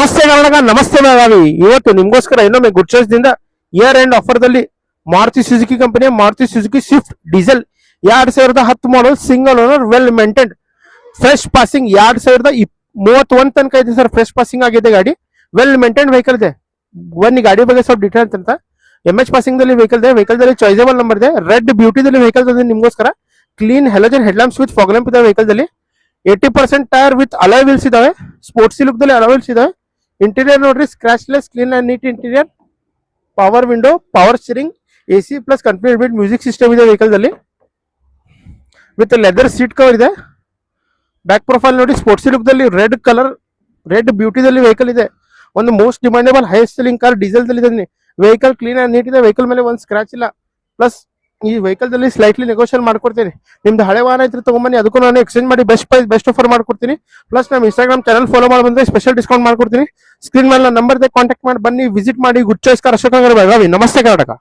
ನಮಸ್ತೆ ಕರ್ನಾಟಕ, ನಮಸ್ತೆ ಬೆಳಗಾವಿ. ಇವತ್ತು ನಿಮ್ಗೋಸ್ಕರ ಇನ್ನೊಮ್ಮೆ ಗುಡ್ ಚಾಯ್ಸ್ ದಿಂದ ಇಯರ್ ಎಂಡ್ ಆಫರ್ ದಲ್ಲಿ ಮಾರುತಿ ಸುಜುಕಿ ಕಂಪನಿಯ Maruti Suzuki Swift diesel 2010 model single owner well maintained fresh passing 2031 ತನಕ ಇದೆ ಸರ್. ಫ್ರೆಶ್ ಪಾಸಿಂಗ್ ಆಗಿದೆ ಗಾಡಿ, ವೆಲ್ ಮೇಂಟೈನ್ಡ್ ವೆಹಿಕಲ್ ಇದೆ. ಬನ್ನಿ ಗಾಡಿ ಬಗ್ಗೆ ಸ್ವಲ್ಪ ಡೀಟೇಲ್ ಅಂತ. MH ಪಾಸಿಂಗ್ ದಲ್ಲಿ ವೆಹಿಕಲ್ ಇದೆ. ವೆಹಿಕಲ್ ದಲ್ಲಿ ಚಾಯ್ಸೇಬಲ್ ನಂಬರ್ ಇದೆ. ರೆಡ್ ಬ್ಯೂಟಿ ದಲ್ಲಿ ವೆಹಿಕಲ್ ಇದೆ ನಿಮ್ಗೋಸ್ಕರ. Clean halogen head lamps with fog lamp ಇದೆ ವೆಹಿಕಲ್ ದಲ್ಲಿ. 80% ಟೈರ್ ವಿತ್ ಅಲಾಯ್ ವೀಲ್ಸ್ ಇದಾವೆ. ಸ್ಪೋರ್ಟ್ಸಿ ಲುಕ್ ದಲ್ಲಿ ಅಲಾಯ್ ವೀಲ್ಸ್ ಇದಾವೆ. ಇಂಟೀರಿಯರ್ ನೋಡ್ರಿ, scratchless clean and neat interior. Power window, power steering, AC plus complete bit music system ಇದೆ vehicle ದಲ್ಲಿ. With leather seat cover ಇದೆ. Back profile ನೋಡಿ, ಸ್ಪೋರ್ಟ್ಸಿ look ದಲ್ಲಿ red colour, red beauty ದಲ್ಲಿ vehicle ಇದೆ. ಒಂದು most demandable highest selling car diesel ದಲ್ಲಿ ಇದೆ. ವೆಹಿಕಲ್ ಕ್ಲೀನ್ ಅಂಡ್ ನೀಟ್ ಇದೆ. ವೆಹಿಕಲ್ ಮೇಲೆ ಒಂದು ಸ್ಕ್ರಾಚ್ ಇಲ್ಲ. ಪ್ಲಸ್ ಈ ವೆಹಿಕಲ್ ದಲ್ಲಿ ಸ್ಲೈಟ್ಲಿ ನೆಗೋಷಿಯೇಟ್ ಮಾಡ್ಕೊಡ್ತೀನಿ. ನಿಮ್ದು ಹಳೆ ವಾಹನ ಇದ್ರೆ ತಗೊಂಬನ್ನಿ, ಅದಕ್ಕೂ ನಾನು ಎಕ್ಸ್ಚೇಂಜ್ ಮಾಡಿ ಬೆಸ್ಟ್ ಪ್ರೈಸ್ ಬೆಸ್ಟ್ ಆಫರ್ ಮಾಡ್ಕೊಡ್ತೀನಿ. ಪ್ಲಸ್ ನಮ್ಮ ಇನ್ಸ್ಟಾಗ್ರಾಮ್ ಚಾನಲ್ ಫಾಲೋ ಮಾಡಿ ಬಂದ್ರೆ ಸ್ಪೆಷಲ್ ಡಿಸ್ಕೌಂಟ್ ಮಾಡ್ಕೊಡ್ತೀನಿ. ಸ್ಕ್ರೀನ್ ಮೇಲೆ ನಂಬರ್ ಇದೆ, ಕಾಂಟ್ಯಾಕ್ಟ್ ಮಾಡಿ ಬನ್ನಿ, ವಿಸಿಟ್ ಮಾಡಿ. Good choice car, Ashok Nagar, Belagavi. ನಮಸ್ತೆ ಕರ್ನಾಟಕ.